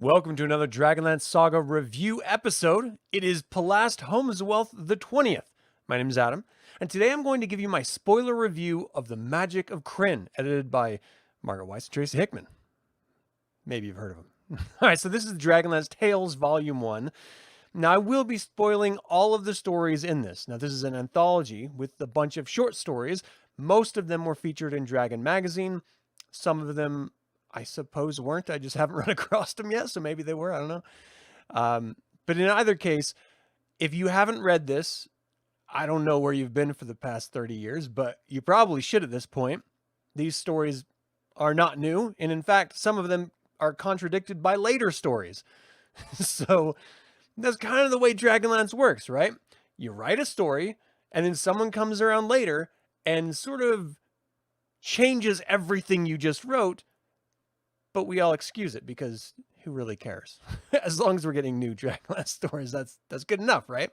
Welcome to another Dragonlance Saga review episode. It is Palast Home's Wealth the 20th. My name is Adam, and today I'm going to give you my spoiler review of The Magic of Krynn, edited by Margaret, Weis, and Tracy Hickman. Maybe you've heard of them. All right, so this is Dragonlance Tales Volume 1. Now, I will be spoiling all of the stories in this. Now, this is an anthology with a bunch of short stories. Most of them were featured in Dragon Magazine. Some of them, I suppose, weren't. I just haven't run across them yet, so maybe they were. I don't know. But in either case, if you haven't read this, I don't know where you've been for the past 30 years, but you probably should at this point. These stories are not new, and in fact, some of them are contradicted by later stories. So that's kind of the way Dragonlance works, right? You write a story, and then someone comes around later and sort of changes everything you just wrote, but we all excuse it because who really cares? As long as we're getting new Dragonlance stories, that's good enough, right?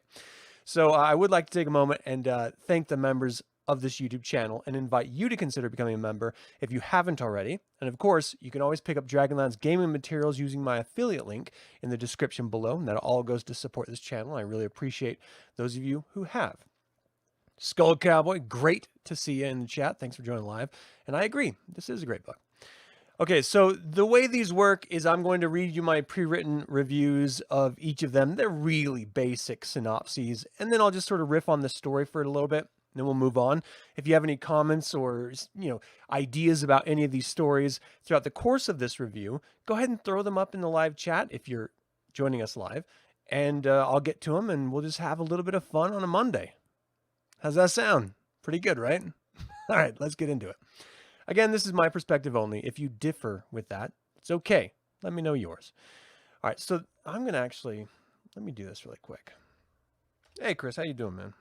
So I would like to take a moment and thank the members of this YouTube channel and invite you to consider becoming a member if you haven't already. And of course, you can always pick up Dragonlance gaming materials using my affiliate link in the description below. And that all goes to support this channel. I really appreciate those of you who have. Skull Cowboy, great to see you in the chat. Thanks for joining live. And I agree, this is a great book. Okay, so the way these work is I'm going to read you my pre-written reviews of each of them. They're really basic synopses, and then I'll just sort of riff on the story for a little bit, and then we'll move on. If you have any comments or, ideas about any of these stories throughout the course of this review, go ahead and throw them up in the live chat if you're joining us live, and I'll get to them, and we'll just have a little bit of fun on a Monday. How's that sound? Pretty good, right? All right, let's get into it. Again, this is my perspective only. If you differ with that, it's okay. Let me know yours. All right, so I'm going to actually, let me do this really quick. Hey, Chris, how you doing, man?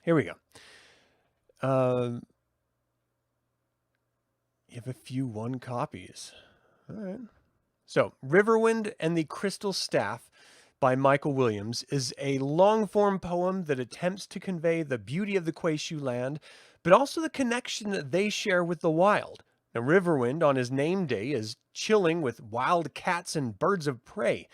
Here we go. You have a few one copies. All right. So, Riverwind and the Crystal Staff by Michael Williams is a long-form poem that attempts to convey the beauty of the Quayshu land, but also the connection that they share with the wild. Now, Riverwind, on his name day, is chilling with wild cats and birds of prey.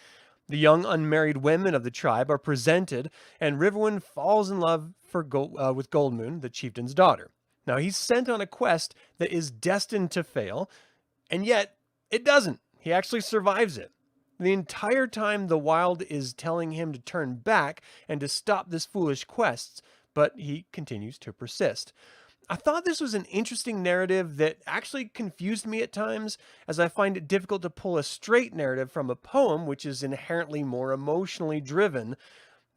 The young unmarried women of the tribe are presented, and Riverwind falls in love with Goldmoon, the chieftain's daughter. Now, he's sent on a quest that is destined to fail, and yet it doesn't. He actually survives it. The entire time, the wild is telling him to turn back and to stop this foolish quest, but he continues to persist. I thought this was an interesting narrative that actually confused me at times, as I find it difficult to pull a straight narrative from a poem which is inherently more emotionally driven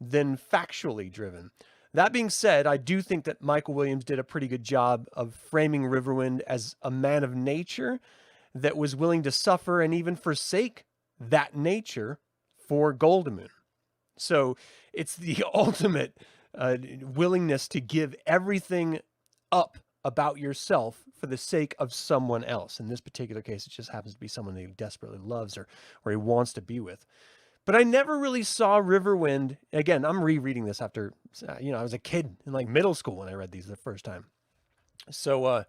than factually driven. That being said, I do think that Michael Williams did a pretty good job of framing Riverwind as a man of nature that was willing to suffer and even forsake that nature for Goldmoon. So it's the ultimate willingness to give everything up about yourself for the sake of someone else. In this particular case, it just happens to be someone that he desperately loves or he wants to be with. But I never really saw Riverwind. Again, I'm rereading this after, I was a kid in like middle school when I read these the first time. So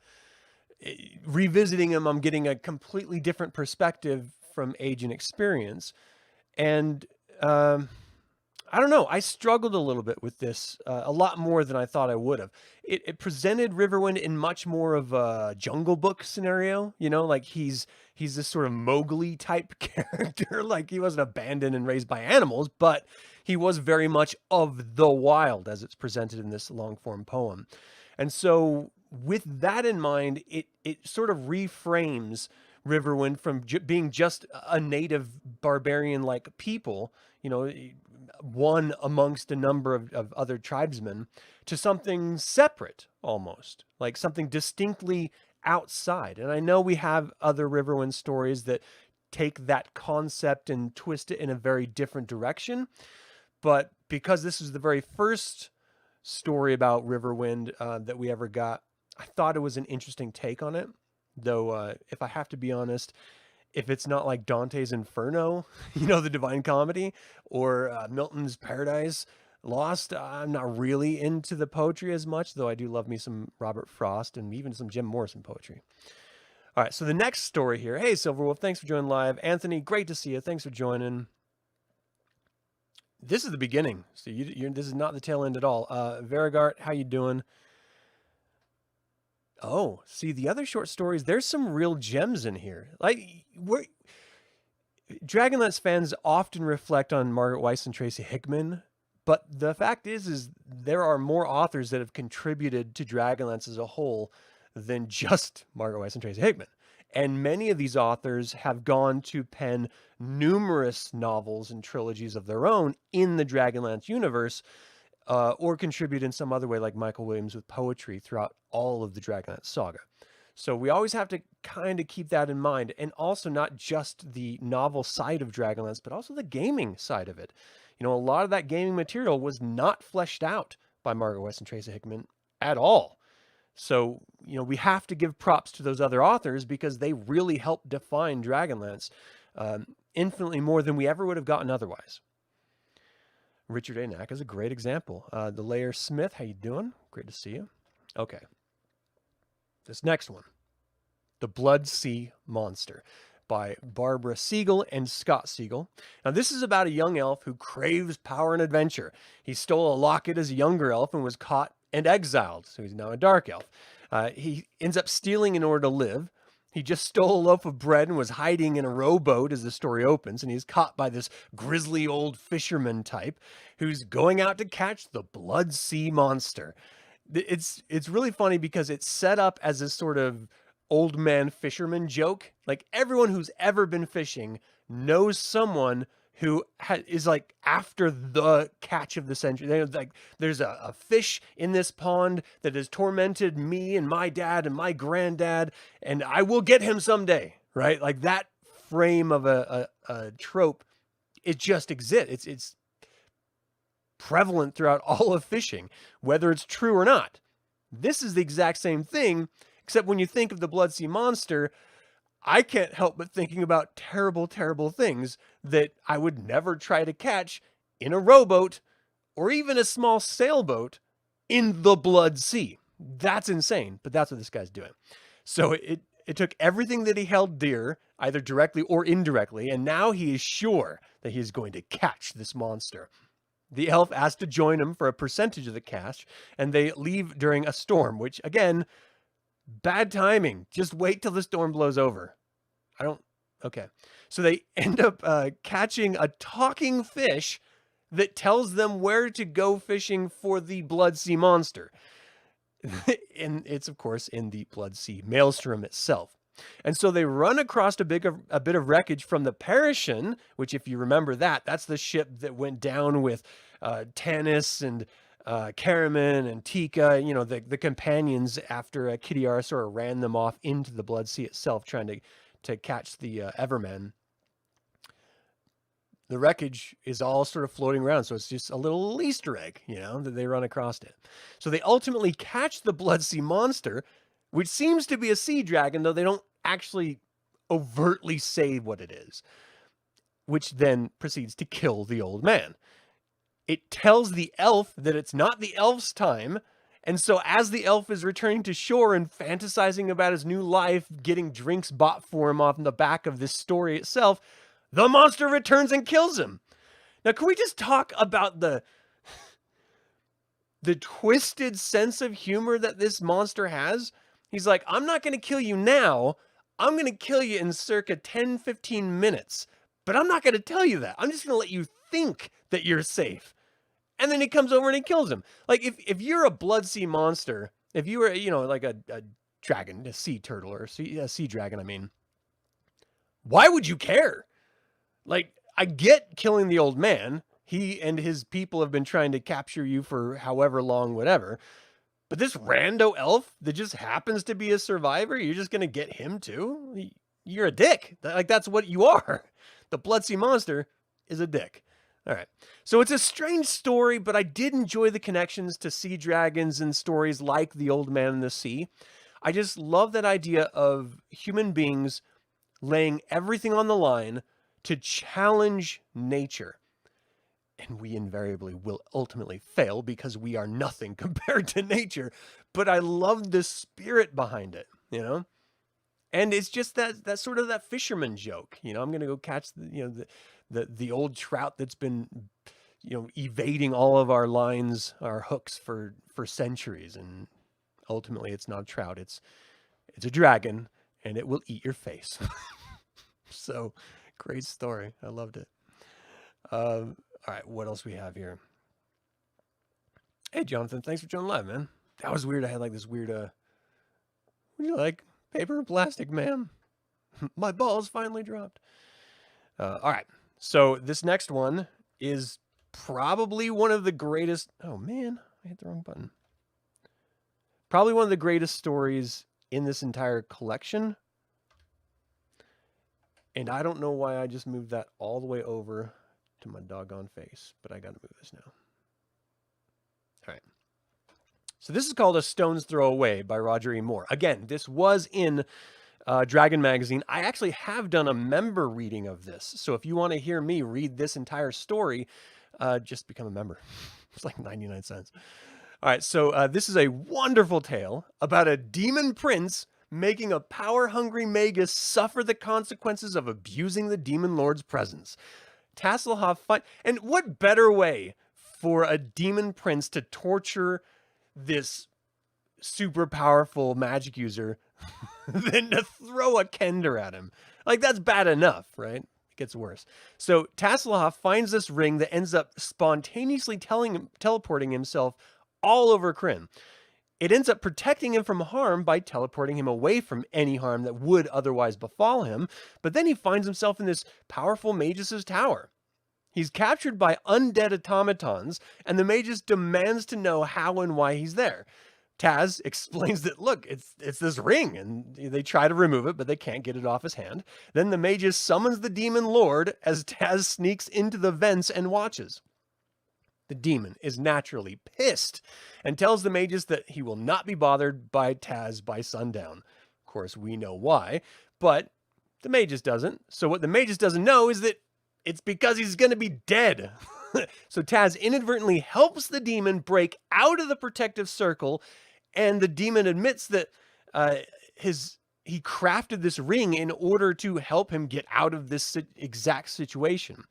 revisiting them, I'm getting a completely different perspective from age and experience. And I don't know, I struggled a little bit with this, a lot more than I thought I would have. It presented Riverwind in much more of a Jungle Book scenario, like he's this sort of Mowgli type character. Like he wasn't abandoned and raised by animals, but he was very much of the wild as it's presented in this long form poem. And so with that in mind, it sort of reframes Riverwind from being just a native barbarian-like people, one amongst a number of other tribesmen, to something separate almost, like something distinctly outside. And I know we have other Riverwind stories that take that concept and twist it in a very different direction. But because this is the very first story about Riverwind that we ever got, I thought it was an interesting take on it. Though, if I have to be honest, if it's not like Dante's Inferno, the Divine Comedy, or Milton's Paradise Lost, I'm not really into the poetry as much, though I do love me some Robert Frost and even some Jim Morrison poetry. All right, so the next story here. Hey, Silverwolf, thanks for joining live. Anthony, great to see you. Thanks for joining. This is the beginning, so this is not the tail end at all. Varigart, how you doing? Oh, see, the other short stories, there's some real gems in here. Like, Dragonlance fans often reflect on Margaret Weis and Tracy Hickman, but the fact is there are more authors that have contributed to Dragonlance as a whole than just Margaret Weis and Tracy Hickman. And many of these authors have gone to pen numerous novels and trilogies of their own in the Dragonlance universe, or contribute in some other way, like Michael Williams with poetry throughout all of the Dragonlance Saga. So we always have to kind of keep that in mind, and also not just the novel side of Dragonlance, but also the gaming side of it. You know, a lot of that gaming material was not fleshed out by Margaret Weis and Tracy Hickman at all. So, you know, we have to give props to those other authors because they really helped define Dragonlance infinitely more than we ever would have gotten otherwise. Richard A. Knack is a great example. The Layer Smith, how you doing? Great to see you. Okay. This next one, The Blood Sea Monster by Barbara Siegel and Scott Siegel. Now, this is about a young elf who craves power and adventure. He stole a locket as a younger elf and was caught and exiled, so he's now a dark elf. He ends up stealing in order to live. He just stole a loaf of bread and was hiding in a rowboat as the story opens, and he's caught by this grisly old fisherman type who's going out to catch the Blood Sea Monster. It's really funny because it's set up as a sort of old man fisherman joke. Like, everyone who's ever been fishing knows someone who is like after the catch of the century. Like, there's a fish in this pond that has tormented me and my dad and my granddad, and I will get him someday, right? Like, that frame of a trope, it just exists. It's prevalent throughout all of fishing, whether it's true or not. This is the exact same thing, except when you think of the Blood Sea Monster, I can't help but thinking about terrible, terrible things that I would never try to catch in a rowboat or even a small sailboat in the Blood Sea. That's insane, but that's what this guy's doing. So it took everything that he held dear, either directly or indirectly, and now he is sure that he is going to catch this monster. The elf asks to join him for a percentage of the catch, and they leave during a storm, which, again, bad timing. Just wait till the storm blows over. Okay. So they end up catching a talking fish that tells them where to go fishing for the Blood Sea Monster. And it's, of course, in the Blood Sea Maelstrom itself. And so they run across a bit of wreckage from the Perishin, which, if you remember that's the ship that went down with Tanis and Caramon and Tika, you know, the companions after Kittyar sort of ran them off into the Blood Sea itself, trying to catch the Evermen. The wreckage is all sort of floating around, so it's just a little Easter egg, you know, that they run across it. So they ultimately catch the Blood Sea Monster, which seems to be a sea dragon, though they don't actually overtly say what it is, which then proceeds to kill the old man. It tells the elf that it's not the elf's time, and so as the elf is returning to shore and fantasizing about his new life, getting drinks bought for him off the back of this story itself, the monster returns and kills him. Now, can we just talk about the twisted sense of humor that this monster has? He's like, I'm not going to kill you now. I'm going to kill you in circa 10, 15 minutes. But I'm not going to tell you that. I'm just going to let you think that you're safe. And then he comes over and he kills him. Like, if you're a Blood Sea Monster, if you were, you know, like a dragon, a sea turtle, or a sea dragon, I mean, why would you care? Like, I get killing the old man. He and his people have been trying to capture you for however long, whatever. But this rando elf that just happens to be a survivor, you're just going to get him too? You're a dick. Like, that's what you are. The Blood Sea Monster is a dick. All right. So it's a strange story, but I did enjoy the connections to sea dragons and stories like The Old Man in the Sea. I just love that idea of human beings laying everything on the line to challenge nature. And we invariably will ultimately fail because we are nothing compared to nature. But I love the spirit behind it, you know? And it's just that sort of that fisherman joke. You know, I'm going to go catch the old trout that's been, evading all of our lines, our hooks for centuries. And ultimately it's not a trout. It's a dragon, and it will eat your face. So great story. I loved it. All right. What else we have here? Hey, Jonathan, thanks for joining live, man. That was weird. I had like this weird, would you like paper and plastic, man? My balls finally dropped. All right. So this next one is probably one of the greatest. Oh, man, I hit the wrong button. Probably one of the greatest stories in this entire collection. And I don't know why I just moved that all the way over to my doggone face, but I got to move this now. All right. So this is called A Stone's Throw Away by Roger E. Moore. Again, this was in Dragon Magazine. I actually have done a member reading of this. So if you want to hear me read this entire story, just become a member. It's like 99 cents. All right, so this is a wonderful tale about a demon prince making a power-hungry magus suffer the consequences of abusing the demon lord's presence. Tasselhoff fight, and what better way for a demon prince to torture this super powerful magic user than to throw a kender at him? Like, that's bad enough, right? It gets worse. So Tasselhoff finds this ring that ends up spontaneously teleporting himself all over Krynn. It ends up protecting him from harm by teleporting him away from any harm that would otherwise befall him. But then he finds himself in this powerful magus' tower. He's captured by undead automatons, and the magus demands to know how and why he's there. Taz explains that, look, it's this ring, and they try to remove it, but they can't get it off his hand. Then the magus summons the demon lord as Taz sneaks into the vents and watches. The demon is naturally pissed and tells the magus that he will not be bothered by Taz by sundown. Of course, we know why, but the magus doesn't. So what the magus doesn't know is that it's because he's going to be dead. So Taz inadvertently helps the demon break out of the protective circle, and the demon admits that he crafted this ring in order to help him get out of this exact situation.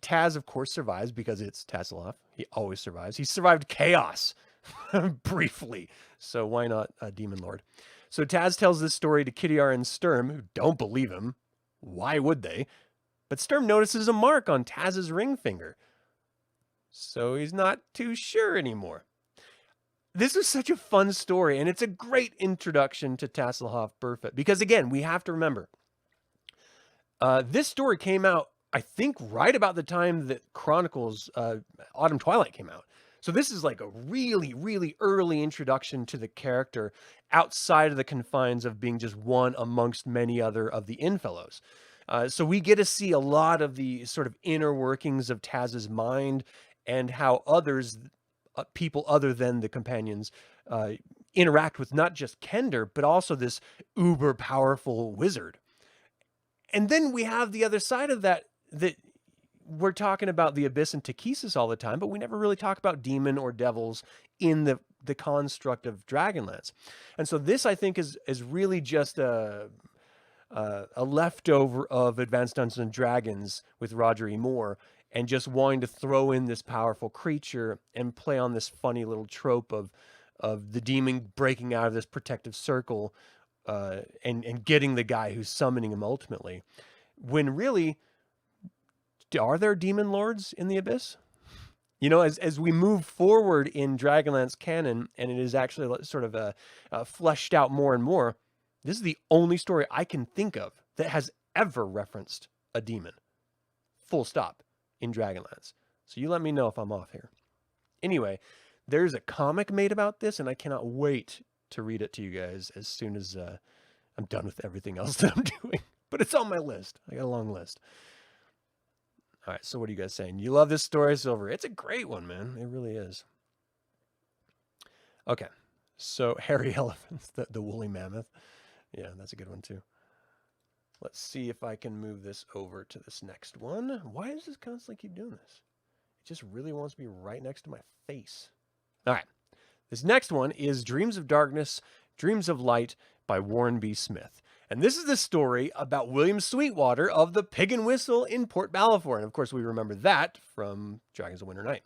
Taz, of course, survives because it's Tasselhoff. He always survives. He survived chaos briefly, so why not a demon lord? So Taz tells this story to Kittyar and Sturm, who don't believe him. Why would they? But Sturm notices a mark on Taz's ring finger, so he's not too sure anymore. This is such a fun story, and it's a great introduction to Tasselhoff Burfoot, because again, we have to remember, this story came out, I think, right about the time that Chronicles Autumn Twilight came out. So this is like a really, really early introduction to the character outside of the confines of being just one amongst many other of the Innfellows. So we get to see a lot of the sort of inner workings of Taz's mind and how others, people other than the companions, interact with not just Kender, but also this uber powerful wizard. And then we have the other side of that we're talking about the Abyss and Takesis all the time, but we never really talk about demon or devils in the construct of Dragonlance. And so this, I think, is really just a leftover of Advanced Dungeons and Dragons with Roger E. Moore, and just wanting to throw in this powerful creature and play on this funny little trope of the demon breaking out of this protective circle and getting the guy who's summoning him ultimately. When really, are there demon lords in the Abyss? You know, as we move forward in Dragonlance canon, and it is actually sort of fleshed out more and more, this is the only story I can think of that has ever referenced a demon. Full stop in Dragonlance. So you let me know if I'm off here. Anyway, there's a comic made about this, and I cannot wait to read it to you guys as soon as I'm done with everything else that I'm doing. But it's on my list. I got a long list. All right, so what are you guys saying? You love this story, Silver? It's a great one, man. It really is. Okay, so hairy elephants, the woolly mammoth. Yeah, that's a good one too. Let's see if I can move this over to this next one. Why does this constantly keep doing this? It just really wants to be right next to my face. All right, this next one is Dreams of Darkness Dreams of Light by Warren B. Smith. And this is the story about William Sweetwater of the Pig and Whistle in Port Balfour. And of course, we remember that from Dragons of Winter Night.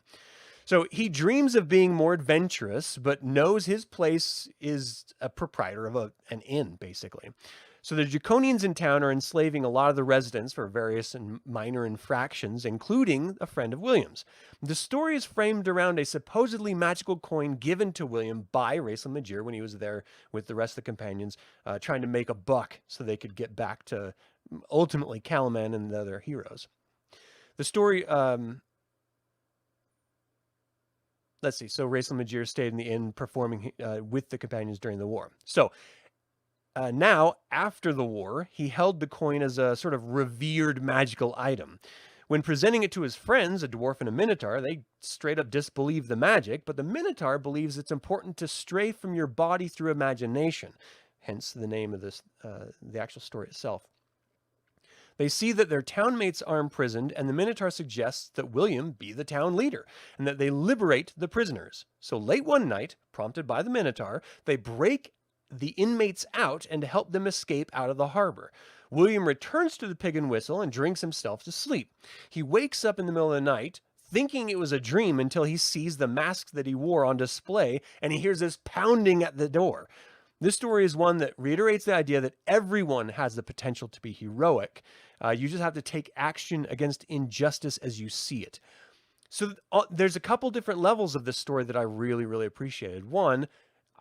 So he dreams of being more adventurous, but knows his place is a proprietor of an inn, basically. So the draconians in town are enslaving a lot of the residents for various and minor infractions, including a friend of William's. The story is framed around a supposedly magical coin given to William by Raistlin Magere when he was there with the rest of the companions, trying to make a buck so they could get back to, ultimately, Caramon and the other heroes. The story... let's see. So Raistlin Magere stayed in the inn performing with the companions during the war. So... now, after the war, he held the coin as a sort of revered magical item. When presenting it to his friends, a dwarf and a minotaur, they straight up disbelieve the magic, but the minotaur believes it's important to stray from your body through imagination, hence the name of this, the actual story itself. They see that their townmates are imprisoned, and the minotaur suggests that William be the town leader, and that they liberate the prisoners. So late one night, prompted by the minotaur, they break the inmates out and help them escape out of the harbor. William returns to the Pig and Whistle and drinks himself to sleep. He wakes up in the middle of the night, thinking it was a dream until he sees the masks that he wore on display, and he hears this pounding at the door. This story is one that reiterates the idea that everyone has the potential to be heroic. You just have to take action against injustice as you see it. So there's a couple different levels of this story that I really, really appreciated. One,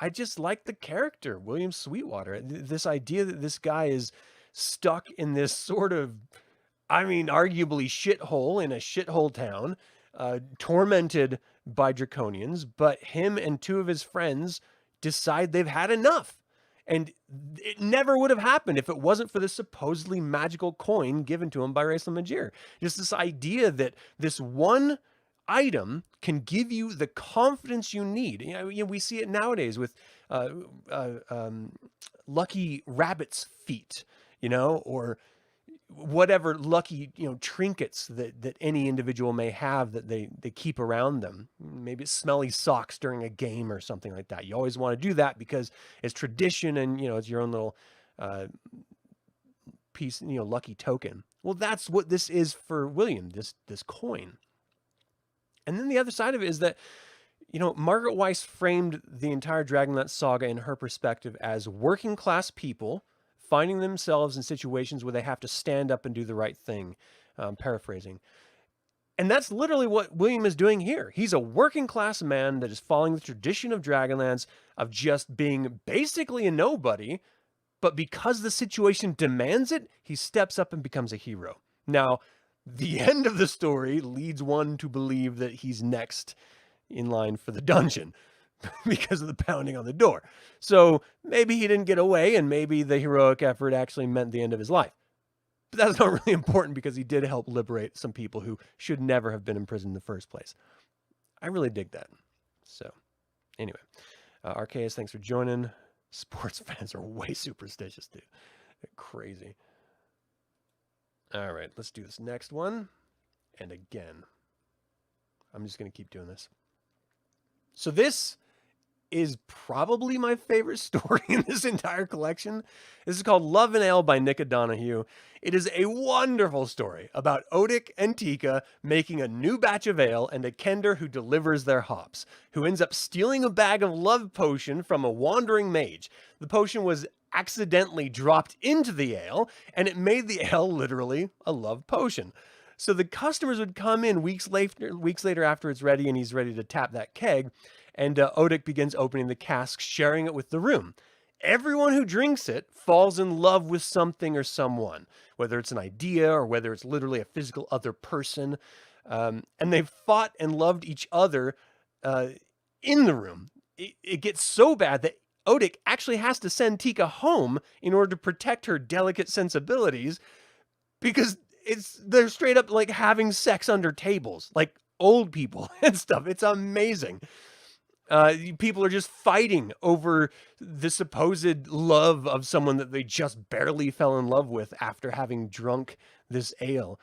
I just like the character, William Sweetwater. This idea that this guy is stuck in this sort of, I mean, arguably shithole in a shithole town, tormented by draconians, but him and two of his friends decide they've had enough. And it never would have happened if it wasn't for this supposedly magical coin given to him by Raistlin Magere. Just this idea that this one item can give you the confidence you need. You know, we see it nowadays with lucky rabbit's feet, or whatever lucky, trinkets that any individual may have that they keep around them. Maybe it's smelly socks during a game or something like that. You always want to do that because it's tradition and, it's your own little piece, lucky token. Well, that's what this is for William, this coin. And then the other side of it is that, Margaret Weis framed the entire Dragonlance Saga in her perspective as working class people finding themselves in situations where they have to stand up and do the right thing, paraphrasing. And that's literally what William is doing here. He's a working class man that is following the tradition of Dragonlance of just being basically a nobody, but because the situation demands it, he steps up and becomes a hero. Now, the end of the story leads one to believe that he's next in line for the dungeon because of the pounding on the door. So maybe he didn't get away, and maybe the heroic effort actually meant the end of his life. But that's not really important because he did help liberate some people who should never have been in prison in the first place. I really dig that. So anyway, Arceus, thanks for joining. Sports fans are way superstitious, dude. They're crazy. All right, let's do this next one. And again, I'm just going to keep doing this. So this is probably my favorite story in this entire collection. This is called Love and Ale by Nick Donahue. It is a wonderful story about Otic and Tika making a new batch of ale and a kender who delivers their hops, who ends up stealing a bag of love potion from a wandering mage. The potion was accidentally dropped into the ale, and it made the ale literally a love potion. So the customers would come in weeks later after it's ready and he's ready to tap that keg, and Otic begins opening the cask, sharing it with the room. Everyone who drinks it falls in love with something or someone, whether it's an idea or whether it's literally a physical other person. And they've fought and loved each other in the room. It gets so bad that Otic actually has to send Tika home in order to protect her delicate sensibilities because they're straight up like having sex under tables, like old people and stuff. It's amazing. People are just fighting over the supposed love of someone that they just barely fell in love with after having drunk this ale.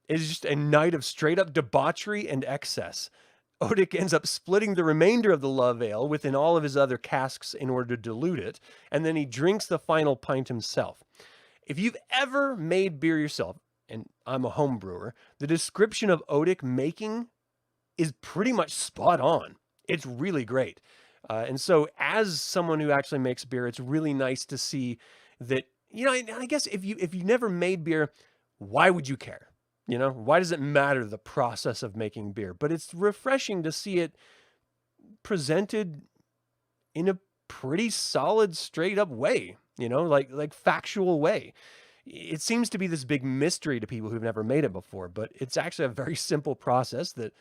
It's just a night of straight up debauchery and excess. Otic ends up splitting the remainder of the love ale within all of his other casks in order to dilute it, and then he drinks the final pint himself. If you've ever made beer yourself, and I'm a home brewer, the description of Otic making is pretty much spot on. It's really great. And so as someone who actually makes beer, it's really nice to see that, I guess if you never made beer, why would you care? Why does it matter the process of making beer? But it's refreshing to see it presented in a pretty solid, straight up way, like factual way. It seems to be this big mystery to people who've never made it before, but it's actually a very simple process that,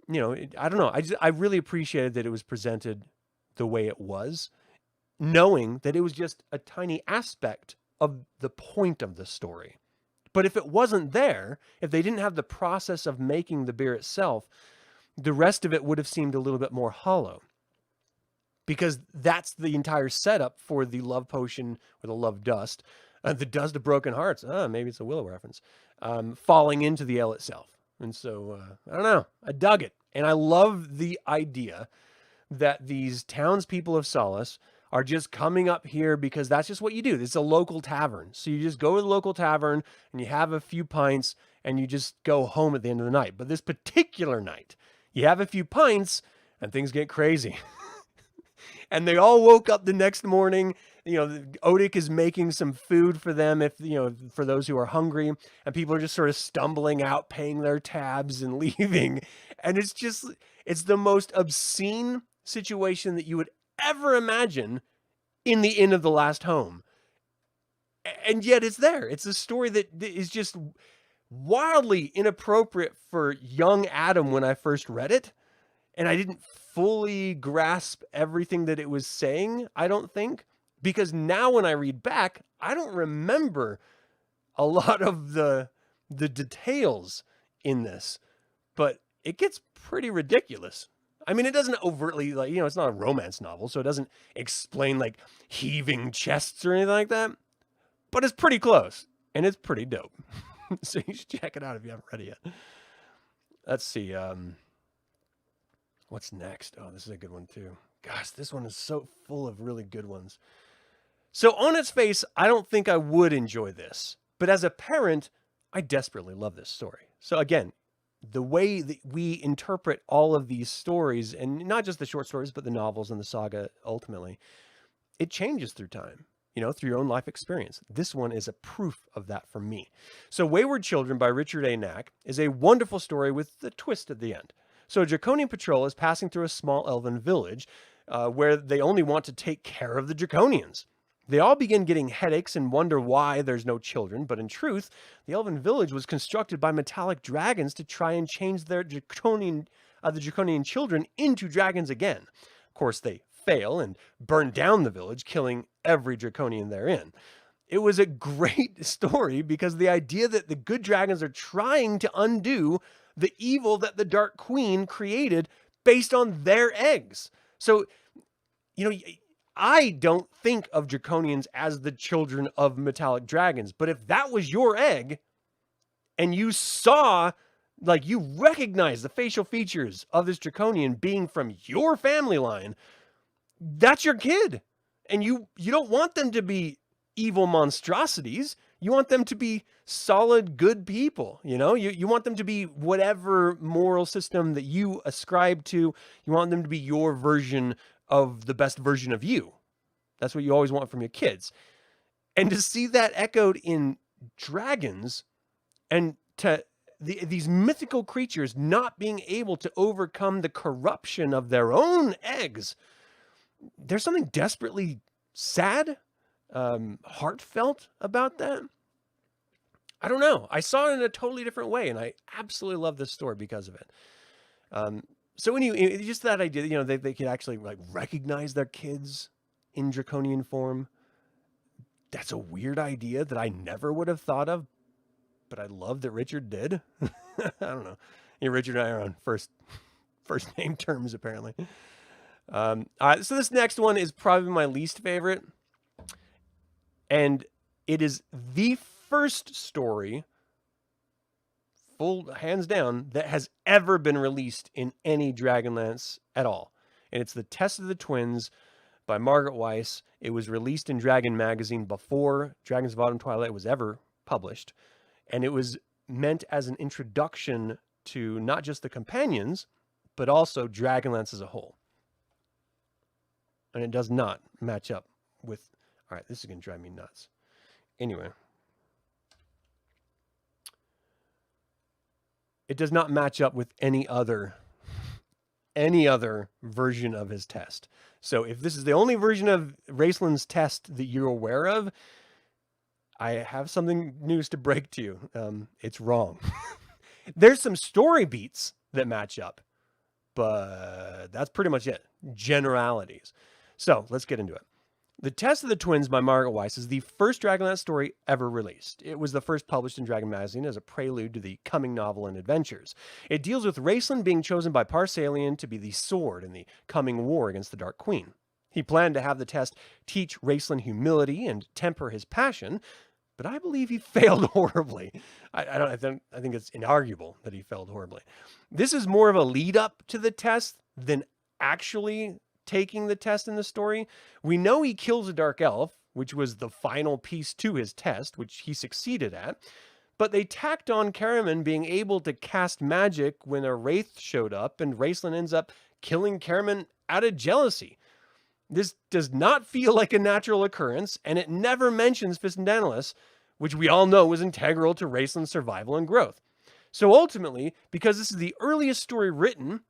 I don't know. I really appreciated that it was presented the way it was, knowing that it was just a tiny aspect of the point of the story. But if it wasn't there, if they didn't have the process of making the beer itself, the rest of it would have seemed a little bit more hollow. Because that's the entire setup for the love potion or the love dust, the dust of broken hearts. Maybe it's a Willow reference, falling into the ale itself. And so, I don't know, I dug it. And I love the idea that these townspeople of Solace are just coming up here because that's just what you do. It's a local tavern. So you just go to the local tavern and you have a few pints and you just go home at the end of the night. But this particular night, you have a few pints and things get crazy. And they all woke up the next morning. Otic is making some food for them for those who are hungry, and people are just sort of stumbling out, paying their tabs and leaving. And it's the most obscene situation that you would ever imagine in the Inn of the Last Home. And yet it's there. It's a story that is just wildly inappropriate for young Adam when I first read it. And I didn't fully grasp everything that it was saying, I don't think. Because now when I read back, I don't remember a lot of the details in this. But it gets pretty ridiculous. I mean, it doesn't overtly, it's not a romance novel, so it doesn't explain, heaving chests or anything like that. But it's pretty close, and it's pretty dope. So you should check it out if you haven't read it yet. Let's see. What's next? Oh, this is a good one, too. Gosh, this one is so full of really good ones. So on its face, I don't think I would enjoy this. But as a parent, I desperately love this story. So again, the way that we interpret all of these stories, and not just the short stories, but the novels and the saga ultimately, it changes through time, through your own life experience. This one is a proof of that for me. So Wayward Children by Richard A. Knack is a wonderful story with a twist at the end. So a draconian patrol is passing through a small elven village where they only want to take care of the draconians. They all begin getting headaches and wonder why there's no children, but in truth, the elven village was constructed by metallic dragons to try and change their the draconian children into dragons again. Of course, they fail and burn down the village, killing every draconian therein. It was a great story because the idea that the good dragons are trying to undo the evil that the Dark Queen created based on their eggs. So, I don't think of draconians as the children of metallic dragons, but if that was your egg and you saw, you recognize the facial features of this draconian being from your family line, that's your kid. And you don't want them to be evil monstrosities. You want them to be solid, good people. You want them to be whatever moral system that you ascribe to. You want them to be your version of the best version of you. That's what you always want from your kids. And to see that echoed in dragons and to these mythical creatures not being able to overcome the corruption of their own eggs, there's something desperately sad, heartfelt about that. I don't know. I saw it in a totally different way, and I absolutely love this story because of it. So when just that idea, they could actually recognize their kids in draconian form. That's a weird idea that I never would have thought of, but I love that Richard did. I don't know. Richard and I are on first name terms, apparently. All right, so this next one is probably my least favorite. And it is the first story full hands down, that has ever been released in any Dragonlance at all. And it's the Test of the Twins by Margaret Weis. It was released in Dragon Magazine before Dragons of Autumn Twilight was ever published. And it was meant as an introduction to not just the companions, but also Dragonlance as a whole. And it does not match up with... All right, this is going to drive me nuts. Anyway. It does not match up with any other version of his test. So if this is the only version of Raistlin's test that you're aware of, I have something news to break to you. It's wrong. There's some story beats that match up, but that's pretty much it. Generalities. So let's get into it. The Test of the Twins by Margaret Weis is the first Dragonlance story ever released. It was the first published in Dragon Magazine as a prelude to the coming novel and adventures. It deals with Raistlin being chosen by Parsalian to be the sword in the coming war against the Dark Queen. He planned to have the test teach Raistlin humility and temper his passion, but I believe he failed horribly. I think it's inarguable that he failed horribly. This is more of a lead up to the test than actually taking the test in the story. We know he kills a dark elf, which was the final piece to his test, which he succeeded at. But they tacked on Caramon being able to cast magic when a wraith showed up, and Raistlin ends up killing Caramon out of jealousy. This does not feel like a natural occurrence, and it never mentions Fist and Tanis, which we all know was integral to Raistlin's survival and growth. So ultimately, because this is the earliest story written,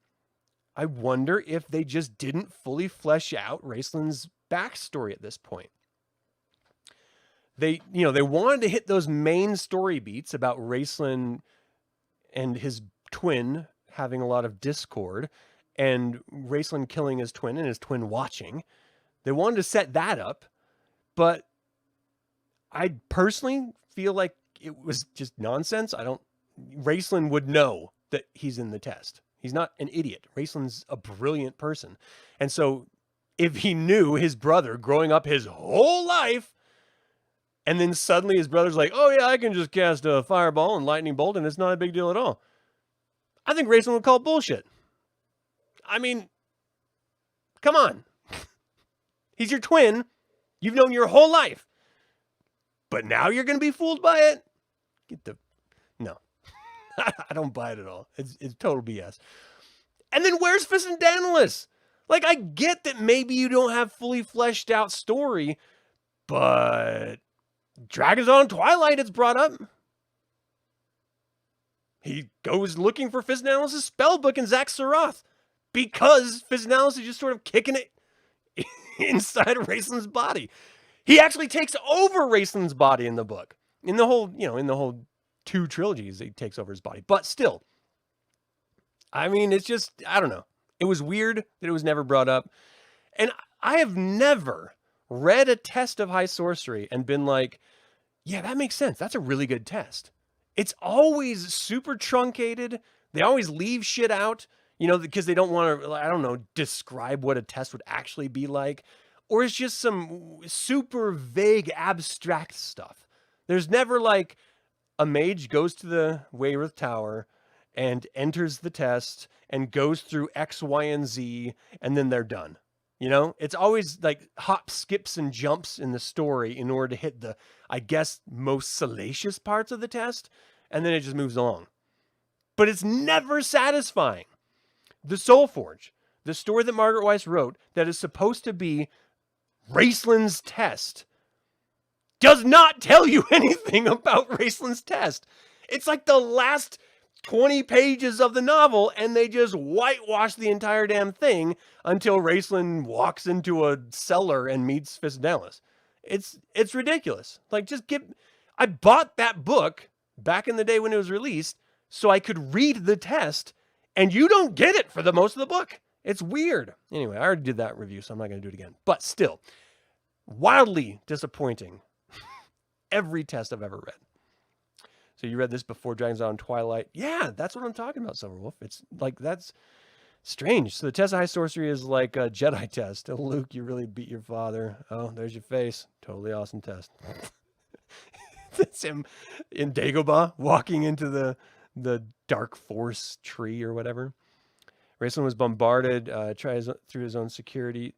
I wonder if they just didn't fully flesh out Raistlin's backstory at this point. They wanted to hit those main story beats about Raistlin and his twin having a lot of discord, and Raistlin killing his twin and his twin watching. They wanted to set that up, but I personally feel like it was just nonsense. Raistlin would know that he's in the test. He's not an idiot. Raistlin's a brilliant person. And so if he knew his brother growing up his whole life, and then suddenly his brother's like, oh yeah, I can just cast a fireball and lightning bolt and it's not a big deal at all, I think Raistlin would call bullshit. I mean, come on. He's your twin. You've known your whole life. But now you're going to be fooled by it? No. I don't buy it at all. It's total BS. And then where's Fist and Tanis? Like, I get that maybe you don't have fully fleshed out story, but Dragons on Twilight, it's brought up. He goes looking for Fist and Tanis' spellbook in Zaxxaroth because Fist and Tanis is just sort of kicking it inside of Raistlin's body. He actually takes over Raistlin's body in the book. In the whole 2 trilogies, he takes over his body. But still, I mean, it's just, I don't know. It was weird that it was never brought up. And I have never read a test of high sorcery and been like, yeah, that makes sense. That's a really good test. It's always super truncated. They always leave shit out, because they don't want to, describe what a test would actually be like. Or it's just some super vague, abstract stuff. There's never like a mage goes to the Wayward Tower and enters the test and goes through X, Y, and Z, and then they're done. It's always like hops, skips, and jumps in the story in order to hit the, I guess, most salacious parts of the test, and then it just moves along. But it's never satisfying. The Soulforge, the story that Margaret Weis wrote that is supposed to be Raistlin's test, does not tell you anything about Raistlin's test. It's like the last 20 pages of the novel, and they just whitewash the entire damn thing until Raistlin walks into a cellar and meets Fist and Tanis. It's ridiculous. Like, I bought that book back in the day when it was released so I could read the test, and you don't get it for the most of the book. It's weird. Anyway, I already did that review, so I'm not going to do it again. But still, wildly disappointing. Every test I've ever read. So you read this before Dragons on Twilight? Yeah, that's what I'm talking about, Silverwolf. It's like, that's strange. So the test of high sorcery is like a Jedi test. Oh, Luke, you really beat your father. Oh, there's your face. Totally awesome test. That's him in Dagobah walking into the the dark force tree or whatever. Raistlin was bombarded, tries through his own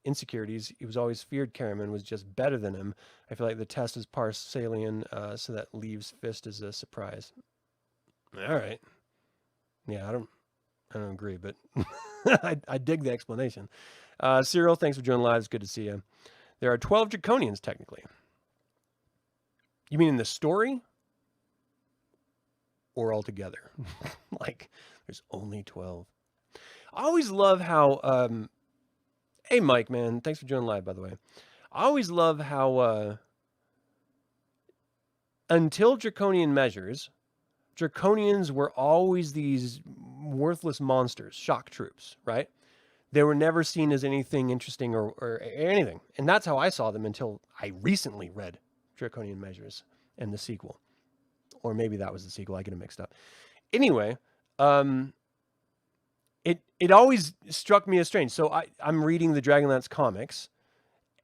insecurities. He was always feared Caramon was just better than him. I feel like the test is Parsalian, so that leaves Fist as a surprise. All right. Yeah, I don't agree, but I dig the explanation. Cyril, thanks for joining live. It's good to see you. There are 12 draconians, technically. You mean in the story? Or altogether? Like, there's only 12. I always love how, hey, Mike, man. Thanks for joining live, by the way. I always love how, until draconian measures, draconians were always these worthless monsters, shock troops, right? They were never seen as anything interesting or anything. And that's how I saw them until I recently read Draconian Measures and the sequel. Or maybe that was the sequel. I get it mixed up. Anyway, it always struck me as strange. So I'm reading the Dragonlance comics,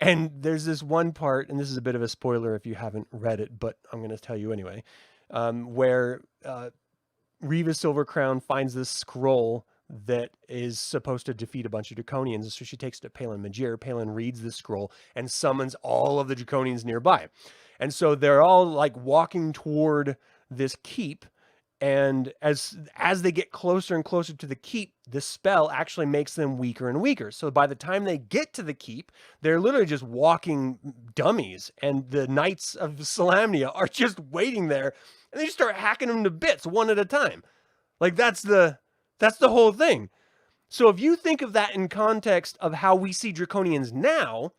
and there's this one part, and this is a bit of a spoiler if you haven't read it, but I'm going to tell you anyway, where Reva Silvercrown finds this scroll that is supposed to defeat a bunch of draconians. So she takes it to Palin Majir. Palin reads the scroll and summons all of the draconians nearby. And so they're all like walking toward this keep. And as they get closer and closer to the keep, the spell actually makes them weaker and weaker. So by the time they get to the keep, they're literally just walking dummies. And the Knights of Solamnia are just waiting there. And they just start hacking them to bits one at a time. Like that's the whole thing. So if you think of that in context of how we see draconians now,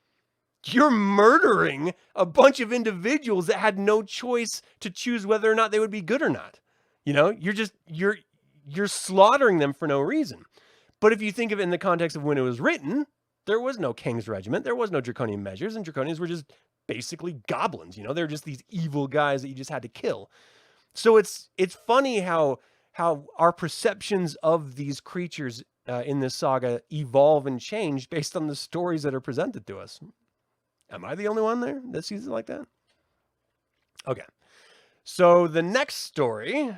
you're murdering a bunch of individuals that had no choice to choose whether or not they would be good or not. You know, you're slaughtering them for no reason. But if you think of it in the context of when it was written, there was no king's regiment, there was no draconian measures, and draconians were just basically goblins. You know, they're just these evil guys that you just had to kill. So it's funny how our perceptions of these creatures in this saga evolve and change based on the stories that are presented to us. Am I the only one there that sees it like that? Okay. So the next story,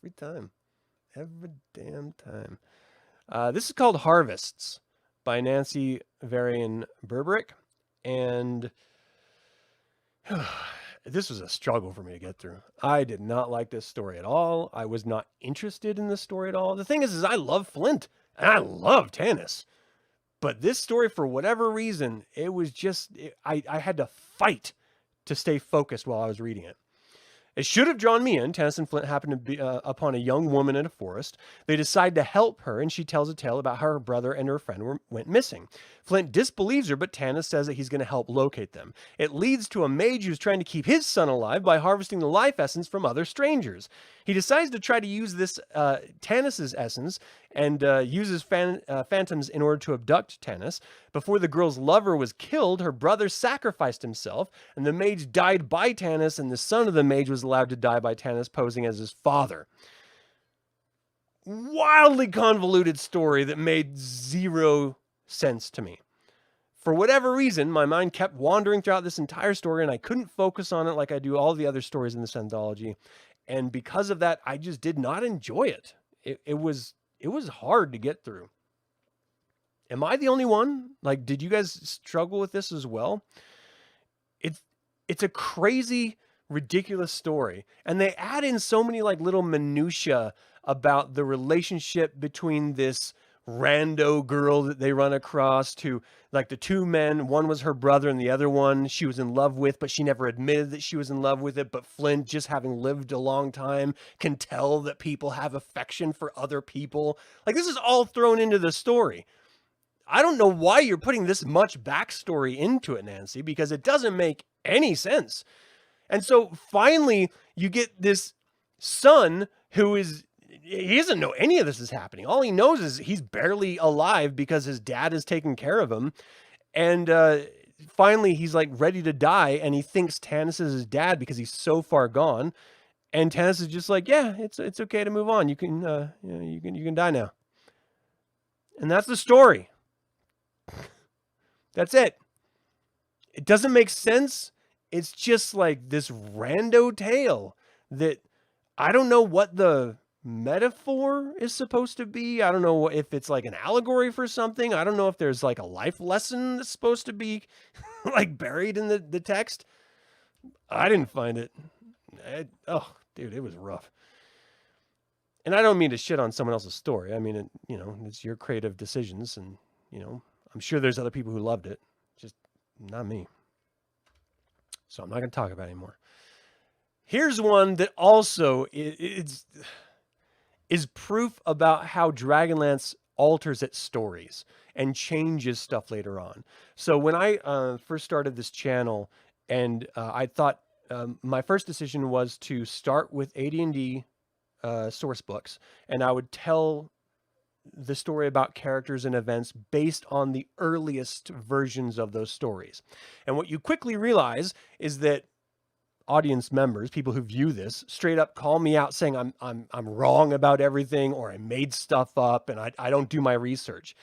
every damn time. This is called Harvests by Nancy Varian Berberick. And this was a struggle for me to get through. I did not like this story at all. I was not interested in this story at all. The thing is I love Flint and I love Tanis. But this story, for whatever reason, it was just, I had to fight to stay focused while I was reading it. It should have drawn me in. Tanis and Flint happen to be upon a young woman in a forest. They decide to help her, and she tells a tale about how her brother and her friend went missing. Flint disbelieves her, but Tanis says that he's going to help locate them. It leads to a mage who's trying to keep his son alive by harvesting the life essence from other strangers. He decides to try to use this Tanis's essence and uses phantoms in order to abduct Tanis. Before the girl's lover was killed, her brother sacrificed himself, and the mage died by Tanis, and the son of the mage was allowed to die by Tanis, posing as his father. Wildly convoluted story that made zero sense to me. For whatever reason, my mind kept wandering throughout this entire story, and I couldn't focus on it like I do all the other stories in this anthology. And because of that, I just did not enjoy it. It was hard to get through. Am I the only one? Like, did you guys struggle with this as well? It's a crazy, ridiculous story. And they add in so many like little minutia about the relationship between this rando girl that they run across to like the two men. One was her brother and the other one she was in love with, but she never admitted that she was in love with it. But Flint, just having lived a long time, can tell that people have affection for other people. Like, this is all thrown into the story. I don't know why you're putting this much backstory into it, Nancy, because it doesn't make any sense. And so finally you get this son who he doesn't know any of this is happening. All he knows is he's barely alive because his dad is taking care of him. And finally he's like ready to die, and he thinks Tanis is his dad because he's so far gone. And Tanis is just like, yeah, it's okay to move on. You can die now. And that's the story. That's it. It doesn't make sense. It's just like this rando tale that I don't know what the metaphor is supposed to be. I don't know if it's like an allegory for something. I don't know if there's like a life lesson that's supposed to be like buried in the text. I didn't find it. Oh, dude, it was rough. And I don't mean to shit on someone else's story. I mean, it's your creative decisions, and I'm sure there's other people who loved it, just not me. So I'm not going to talk about it anymore. Here's one that also is proof about how Dragonlance alters its stories and changes stuff later on. So when I first started this channel, and I thought my first decision was to start with AD&D source books, and I would tell the story about characters and events based on the earliest versions of those stories. And what you quickly realize is that audience members, people who view this, straight up call me out saying I'm wrong about everything, or I made stuff up and I don't do my research.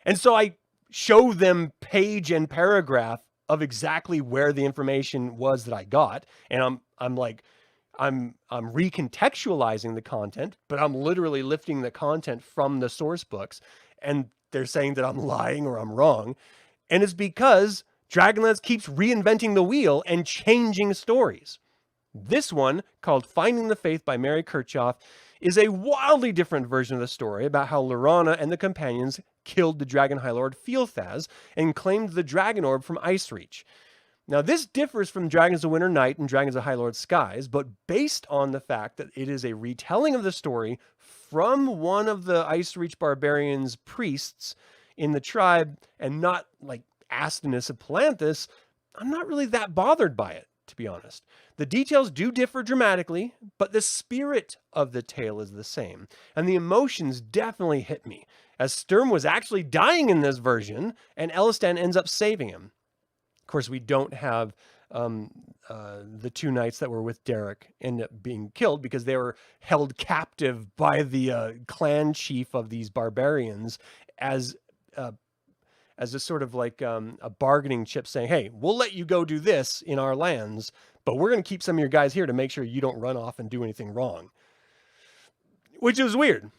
And so I show them page and paragraph of exactly where the information was that I got, and I'm recontextualizing the content, but I'm literally lifting the content from the source books, and they're saying that I'm lying or I'm wrong. And it's because Dragonlance keeps reinventing the wheel and changing stories. This one, called Finding the Faith by Mary Kirchhoff, is a wildly different version of the story about how Laurana and the companions killed the Dragon High Lord Fealthaz and claimed the Dragon Orb from Icereach. Now, this differs from Dragons of Winter Night and Dragons of High Lord Skies, but based on the fact that it is a retelling of the story from one of the Icereach barbarians' priests in the tribe, and not like Astinus of Palanthas, I'm not really that bothered by it, to be honest. The details do differ dramatically, but the spirit of the tale is the same, and the emotions definitely hit me, as Sturm was actually dying in this version, and Elistan ends up saving him. Of course, we don't have the two knights that were with Derek end up being killed because they were held captive by the clan chief of these barbarians as a sort of like a bargaining chip, saying, hey, we'll let you go do this in our lands, but we're going to keep some of your guys here to make sure you don't run off and do anything wrong. Which is weird,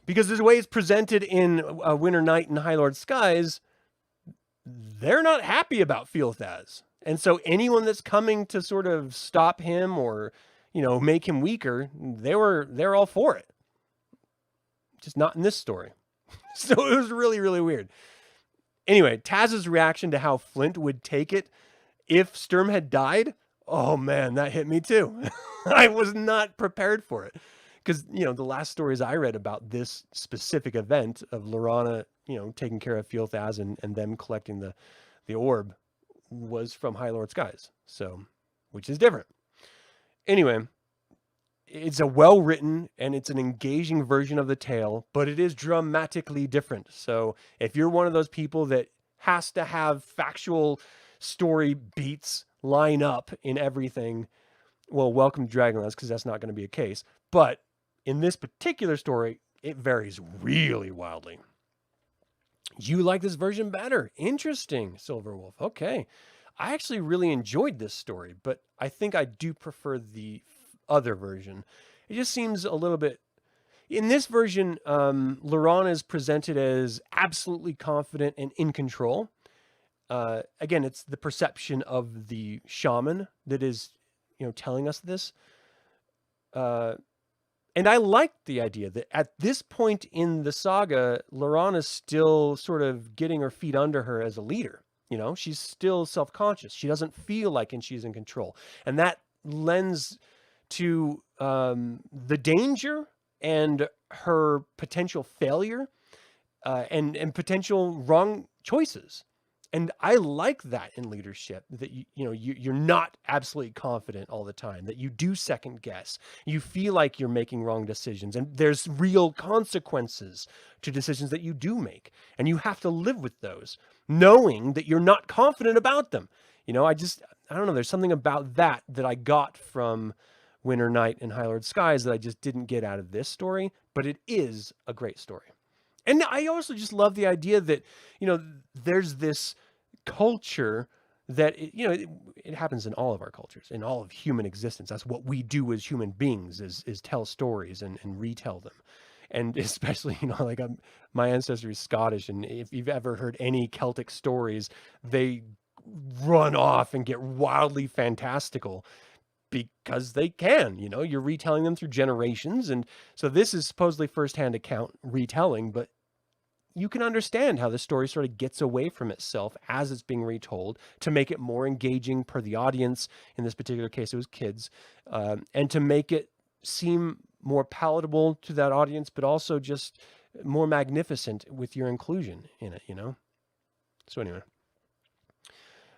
because the way it's presented in Winter Night and High Lord Skies, they're not happy about Fealthaz. And so anyone that's coming to sort of stop him or, make him weaker, they're all for it. Just not in this story. So it was really, really weird. Anyway, Taz's reaction to how Flint would take it if Sturm had died, oh man, that hit me too. I was not prepared for it. Because, the last stories I read about this specific event of Laurana, taking care of Fealthaz and them collecting the orb was from High Lord Skies. So, which is different. Anyway, it's a well-written and it's an engaging version of the tale, but it is dramatically different. So if you're one of those people that has to have factual story beats line up in everything, well, welcome to Dragonlance, because that's not going to be a case. But in this particular story, it varies really wildly. You like this version better. Interesting, Silverwolf. Okay. I actually really enjoyed this story, but I think I do prefer the other version. It just seems a little bit... In this version, Laurana is presented as absolutely confident and in control. Again, it's the perception of the shaman that is, telling us this. And I liked the idea that at this point in the saga, Laurana's still sort of getting her feet under her as a leader. She's still self-conscious. She doesn't feel like she's in control. And that lends to the danger and her potential failure and potential wrong choices. And I like that in leadership, that you're not absolutely confident all the time, that you do second guess. You feel like you're making wrong decisions, and there's real consequences to decisions that you do make. And you have to live with those, knowing that you're not confident about them. I don't know, there's something about that I got from Winter Night and High Lord Skies that I just didn't get out of this story, but it is a great story. And I also just love the idea that, there's this culture that it happens in all of our cultures, in all of human existence. That's what we do as human beings, is tell stories and retell them. And especially, like my ancestry is Scottish, and if you've ever heard any Celtic stories, they run off and get wildly fantastical because they can. You're retelling them through generations, and so this is supposedly firsthand account retelling, but you can understand how the story sort of gets away from itself as it's being retold to make it more engaging per the audience. In this particular case, it was kids, and to make it seem more palatable to that audience, but also just more magnificent with your inclusion in it, So anyway,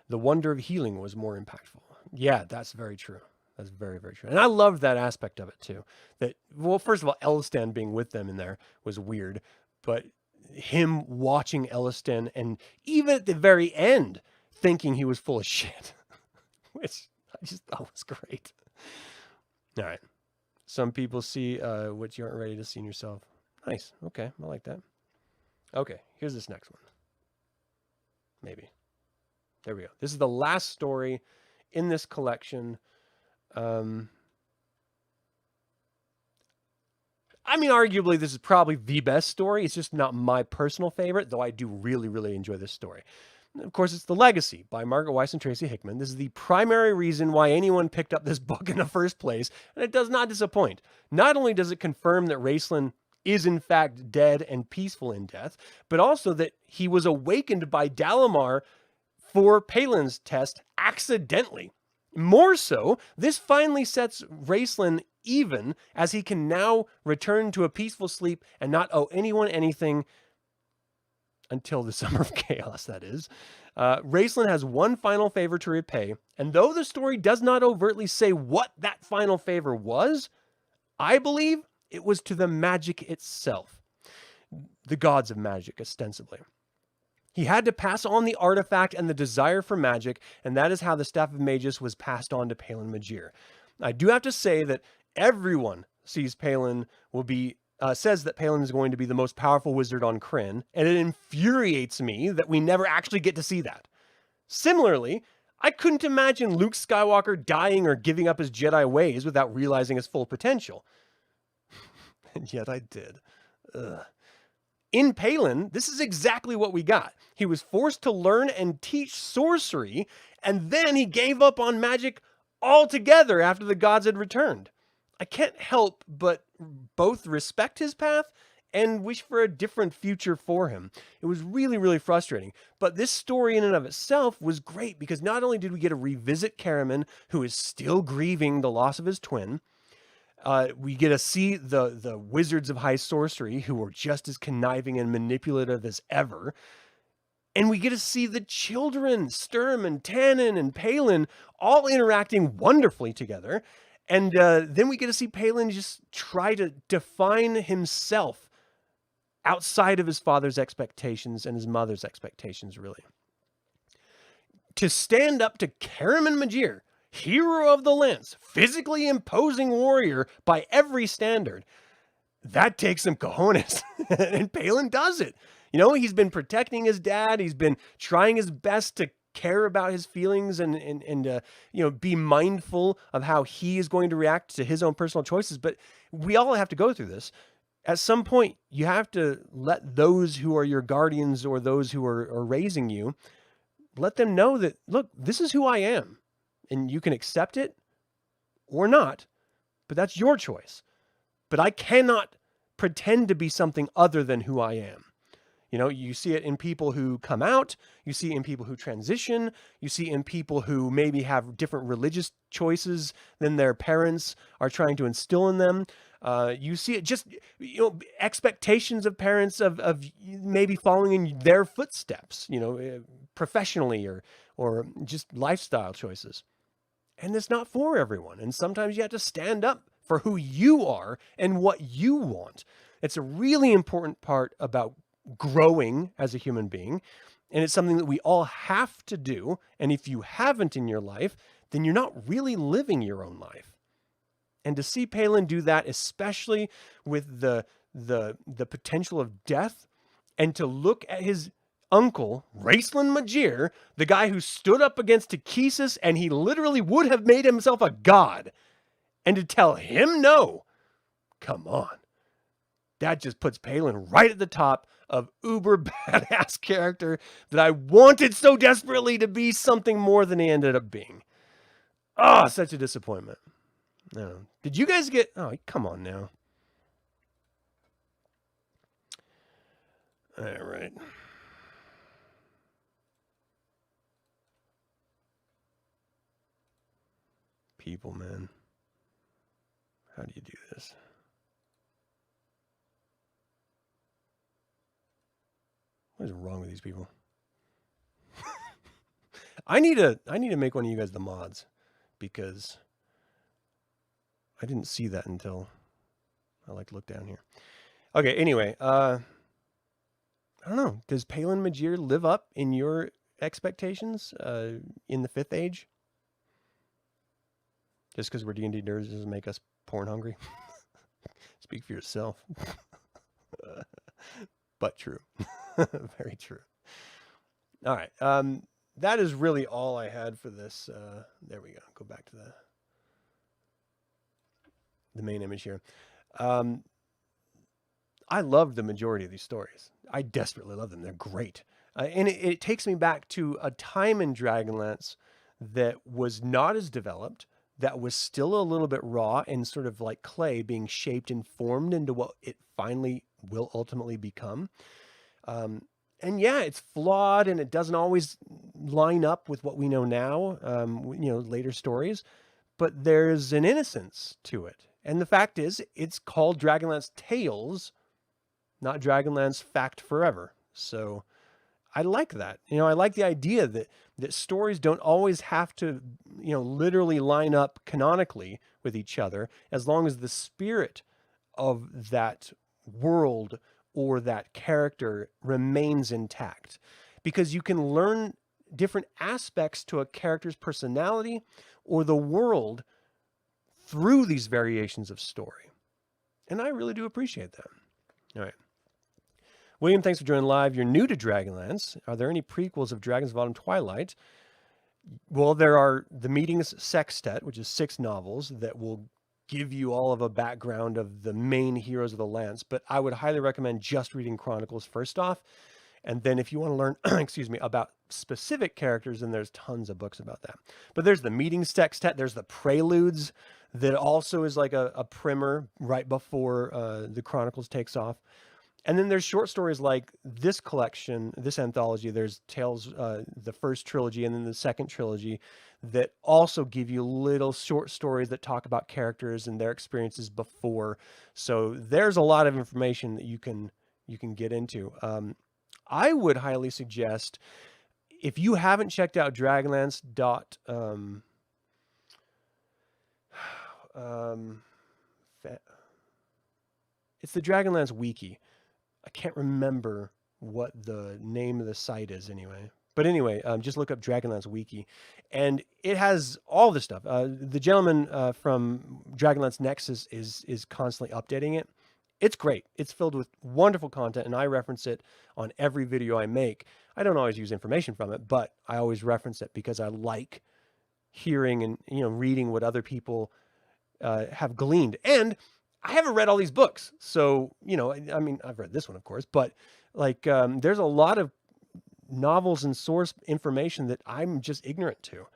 the wonder of healing was more impactful. Yeah, that's very true. That's very, very true. And I loved that aspect of it too. That, well, first of all, Elistan being with them in there was weird, but him watching Elistan and even at the very end thinking he was full of shit, which I just thought was great. All right. Some people see what you aren't ready to see in yourself. Nice. Okay. I like that. Okay. Here's this next one. Maybe. There we go. This is the last story in this collection. Arguably, this is probably the best story. It's just not my personal favorite, though I do really, really enjoy this story. Of course, it's The Legacy by Margaret Weis and Tracy Hickman. This is the primary reason why anyone picked up this book in the first place, and it does not disappoint. Not only does it confirm that Raistlin is in fact dead and peaceful in death, but also that he was awakened by Dalamar for Palin's test accidentally. More so, this finally sets Raistlin even, as he can now return to a peaceful sleep and not owe anyone anything until the Summer of Chaos, that is. Raistlin has one final favor to repay, and though the story does not overtly say what that final favor was, I believe it was to the magic itself. The gods of magic, ostensibly. He had to pass on the artifact and the desire for magic, and that is how the Staff of Magus was passed on to Palin Majir. I do have to say that everyone sees Palin says that Palin is going to be the most powerful wizard on Krynn, and it infuriates me that we never actually get to see that. Similarly, I couldn't imagine Luke Skywalker dying or giving up his Jedi ways without realizing his full potential. And yet I did. Ugh. In Palin, this is exactly what we got. He was forced to learn and teach sorcery, and then he gave up on magic altogether after the gods had returned. I can't help but both respect his path and wish for a different future for him. It was really, really frustrating. But this story in and of itself was great because not only did we get to revisit Caramon, who is still grieving the loss of his twin, we get to see the wizards of high sorcery who are just as conniving and manipulative as ever. And we get to see the children, Sturm and Tanin and Palin, all interacting wonderfully together. And then we get to see Palin just try to define himself outside of his father's expectations and his mother's expectations, really. To stand up to Caramon Majir, hero of the Lance, physically imposing warrior by every standard, that takes some cojones. And Palin does it. He's been protecting his dad. He's been trying his best to care about his feelings and be mindful of how he is going to react to his own personal choices. But we all have to go through this. At some point, you have to let those who are your guardians or those who are raising you, let them know that, look, this is who I am. And you can accept it or not, but that's your choice. But I cannot pretend to be something other than who I am. You see it in people who come out, you see it in people who transition, you see it in people who maybe have different religious choices than their parents are trying to instill in them. You see it just, expectations of parents of maybe following in their footsteps, professionally or just lifestyle choices. And it's not for everyone. And sometimes you have to stand up for who you are and what you want. It's a really important part about growing as a human being. And it's something that we all have to do. And if you haven't in your life, then you're not really living your own life. And to see Palin do that, especially with the potential of death, and to look at his uncle, Raistlin Magir, the guy who stood up against Takesis and he literally would have made himself a god. And to tell him no, come on. That just puts Palin right at the top of uber badass character that I wanted so desperately to be something more than he ended up being. Oh, such a disappointment. No. Did you guys get... Oh, come on now. All right. People, man. How do you do this? What is wrong with these people? I need to make one of you guys the mods, because I didn't see that until I look down here. Okay, anyway, I don't know. Does Palin Magir live up in your expectations in the 5th age? Just because we're D&D nerds doesn't make us porn hungry? Speak for yourself. But true. Very true. All right. That is really all I had for this. There we go. Go back to the main image here. I love the majority of these stories. I desperately love them. They're great. And it takes me back to a time in Dragonlance that was not as developed, that was still a little bit raw and sort of like clay being shaped and formed into what it finally will ultimately become. And yeah, it's flawed and it doesn't always line up with what we know now, later stories, but there's an innocence to it. And the fact is, it's called Dragonlance Tales, not Dragonlance Fact Forever. So I like that. I like the idea that stories don't always have to, literally line up canonically with each other, as long as the spirit of that world or that character remains intact. Because you can learn different aspects to a character's personality or the world through these variations of story. And I really do appreciate that. All right. William, thanks for joining live. You're new to Dragonlance. Are there any prequels of Dragons of Autumn Twilight? Well, there are the Meetings Sextet, which is 6 novels that will give you all of a background of the main heroes of the Lance, but I would highly recommend just reading Chronicles first off. And then if you want to learn, about specific characters, then there's tons of books about that. But there's the Meetings Sextet, there's the Preludes, that also is like a primer right before the Chronicles takes off. And then there's short stories like this collection, this anthology. There's Tales, the first trilogy, and then the second trilogy, that also give you little short stories that talk about characters and their experiences before. So there's a lot of information that you can get into. I would highly suggest, if you haven't checked out Dragonlance it's the Dragonlance Wiki. I can't remember what the name of the site is anyway. But anyway, just look up Dragonlance Wiki. And it has all this stuff. The gentleman from Dragonlance Nexus is constantly updating it. It's great. It's filled with wonderful content, and I reference it on every video I make. I don't always use information from it, but I always reference it because I like hearing and reading what other people have gleaned. And I haven't read all these books, so I've read this one, of course, but there's a lot of novels and source information that I'm just ignorant to,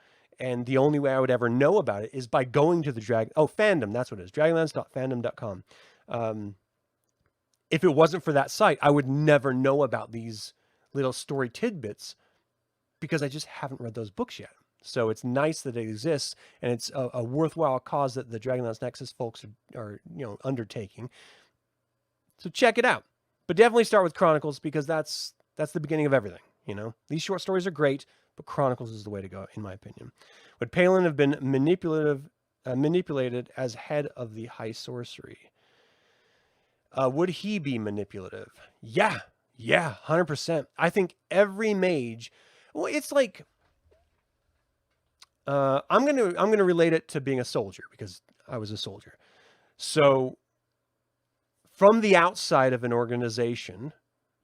and the only way I would ever know about it is by going to the fandom. That's what it is, dragonlance.fandom.com. If it wasn't for that site, I would never know about these little story tidbits because I just haven't read those books yet. So it's nice that it exists, and it's a worthwhile cause that the Dragonlance Nexus folks are undertaking. So check it out. But definitely start with Chronicles, because that's the beginning of everything. These short stories are great, but Chronicles is the way to go, in my opinion. Would Palin have been manipulated as head of the High Sorcery? Would he be manipulative? Yeah, 100%. I think every mage. Well, it's like. I'm gonna relate it to being a soldier, because I was a soldier. So from the outside of an organization,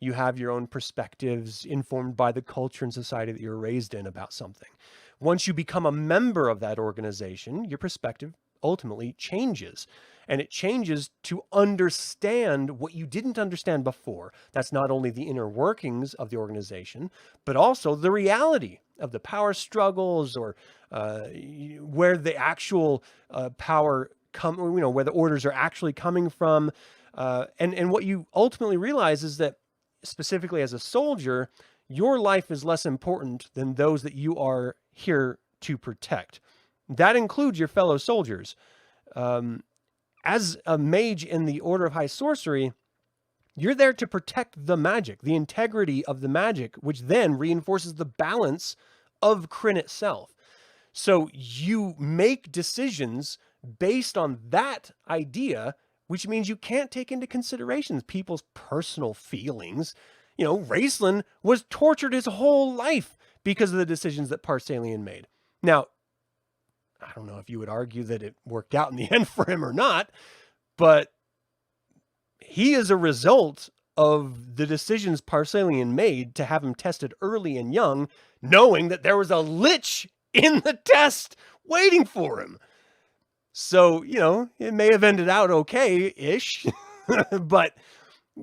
You have your own perspectives informed by the culture and society that you're raised in about something. Once you become a member of that organization, your perspective ultimately changes. And it changes to understand what you didn't understand before. That's not only the inner workings of the organization, but also the reality of the power struggles, or where the actual power where the orders are actually coming from. And what you ultimately realize is that, specifically as a soldier, your life is less important than those that you are here to protect. That includes your fellow soldiers. As a mage in the Order of High Sorcery, you're there to protect the magic, the integrity of the magic, which then reinforces the balance of Krynn itself. So you make decisions based on that idea, which means you can't take into consideration people's personal feelings. Raistlin was tortured his whole life because of the decisions that Parsalian made. Now, I don't know if you would argue that it worked out in the end for him or not, but he is a result of the decisions Parsalian made to have him tested early and young, knowing that there was a lich in the test waiting for him. So, it may have ended out okay-ish, but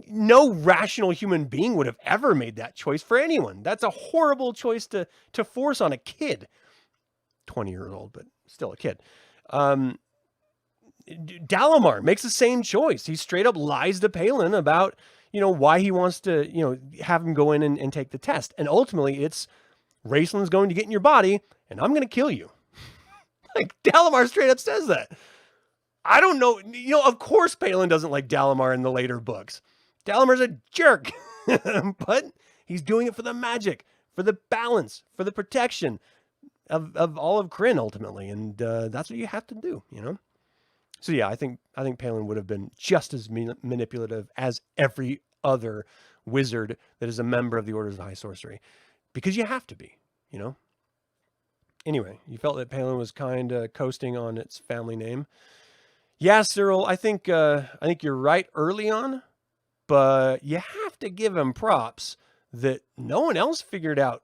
no rational human being would have ever made that choice for anyone. That's a horrible choice to force on a kid. 20-year-old, but still a kid. Dalamar makes the same choice. He straight up lies to Palin about, why he wants to, have him go in and take the test. And ultimately, it's Raistlin's going to get in your body, and I'm going to kill you. Like, Dalamar straight up says that. I don't know. Of course Palin doesn't like Dalamar in the later books. Dalamar's a jerk. But he's doing it for the magic, for the balance, for the protection of all of Krynn, ultimately. And that's what you have to do, So yeah, I think Palin would have been just as manipulative as every other wizard that is a member of the Orders of High Sorcery. Because you have to be, Anyway, you felt that Palin was kind of coasting on its family name. Yeah, Cyril, I think you're right early on, but you have to give him props that no one else figured out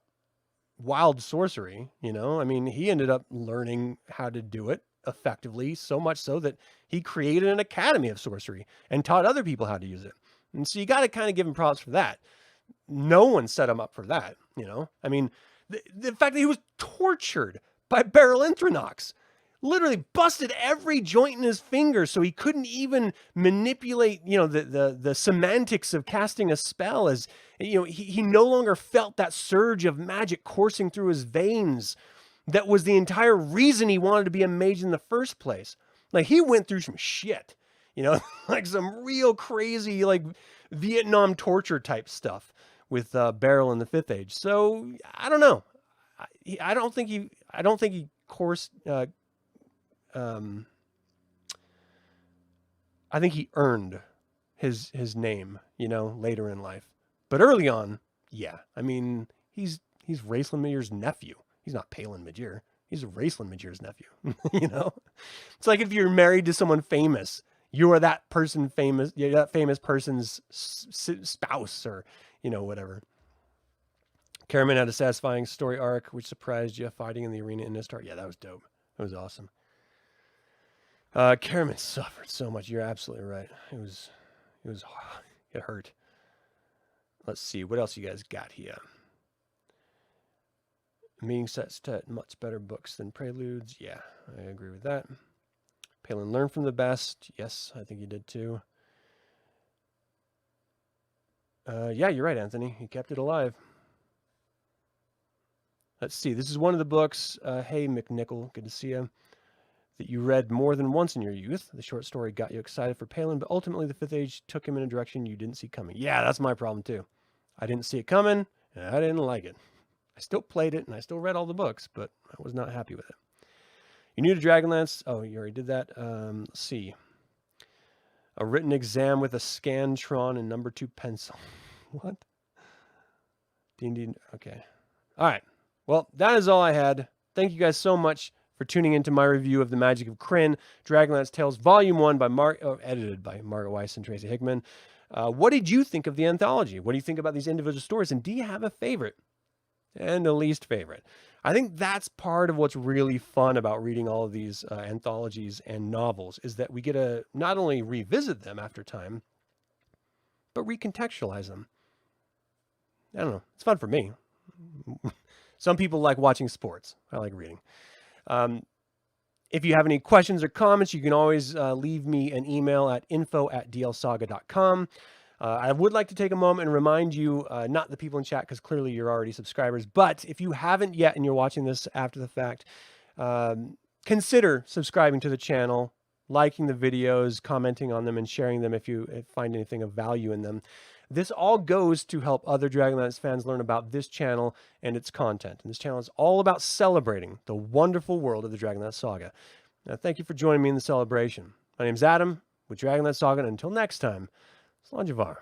wild sorcery. I mean, he ended up learning how to do it effectively, so much so that he created an academy of sorcery and taught other people how to use it. And so you got to kind of give him props for that. No one set him up for that, I mean, the fact that he was tortured by Barrel-Inthronox, literally busted every joint in his finger so he couldn't even manipulate, the semantics of casting a spell, as, he no longer felt that surge of magic coursing through his veins. That was the entire reason he wanted to be a mage in the first place. Like, he went through some shit, like some real crazy, like, Vietnam torture type stuff with Barrel in the Fifth Age. So I don't know. I don't think he coursed. I think he earned his name, later in life. But early on, yeah. I mean, he's Raistlin Major's nephew. He's not Palin Major. He's Raistlin Major's nephew. It's like if you're married to someone famous, you are that person famous. You're that famous person's spouse, or whatever. Caramon had a satisfying story arc, which surprised you, fighting in the arena in Nistar. Yeah, that was dope. That was awesome. Caramon suffered so much. You're absolutely right. It hurt. Let's see. What else you guys got here? Meeting sets to much better books than Preludes. Yeah, I agree with that. Palin learned from the best. Yes, I think he did too. Yeah, you're right, Anthony. He kept it alive. Let's see. This is one of the books, hey, McNichol, good to see you, that you read more than once in your youth. The short story got you excited for Palin, but ultimately the Fifth Age took him in a direction you didn't see coming. Yeah, that's my problem too. I didn't see it coming, and I didn't like it. I still played it, and I still read all the books, but I was not happy with it. You're new to Dragonlance. Oh, you already did that. Let's see. A written exam with a Scantron and number 2 pencil. What? D&D. Okay. All right. Well, that is all I had. Thank you guys so much for tuning into my review of The Magic of Krynn, Dragonlance Tales Volume 1 by edited by Margaret Weis and Tracy Hickman. What did you think of the anthology? What do you think about these individual stories? And do you have a favorite and a least favorite? I think that's part of what's really fun about reading all of these anthologies and novels, is that we get to not only revisit them after time, but recontextualize them. I don't know. It's fun for me. Some people like watching sports. I like reading. If you have any questions or comments, you can always leave me an email at info@dlsaga.com. I would like to take a moment and remind you, not the people in chat, because clearly you're already subscribers, but if you haven't yet and you're watching this after the fact, consider subscribing to the channel, liking the videos, commenting on them, and sharing them if you find anything of value in them. This all goes to help other Dragonlance fans learn about this channel and its content. And this channel is all about celebrating the wonderful world of the Dragonlance Saga. Now, thank you for joining me in the celebration. My name's Adam with Dragonlance Saga, and until next time, Slàinte mhath.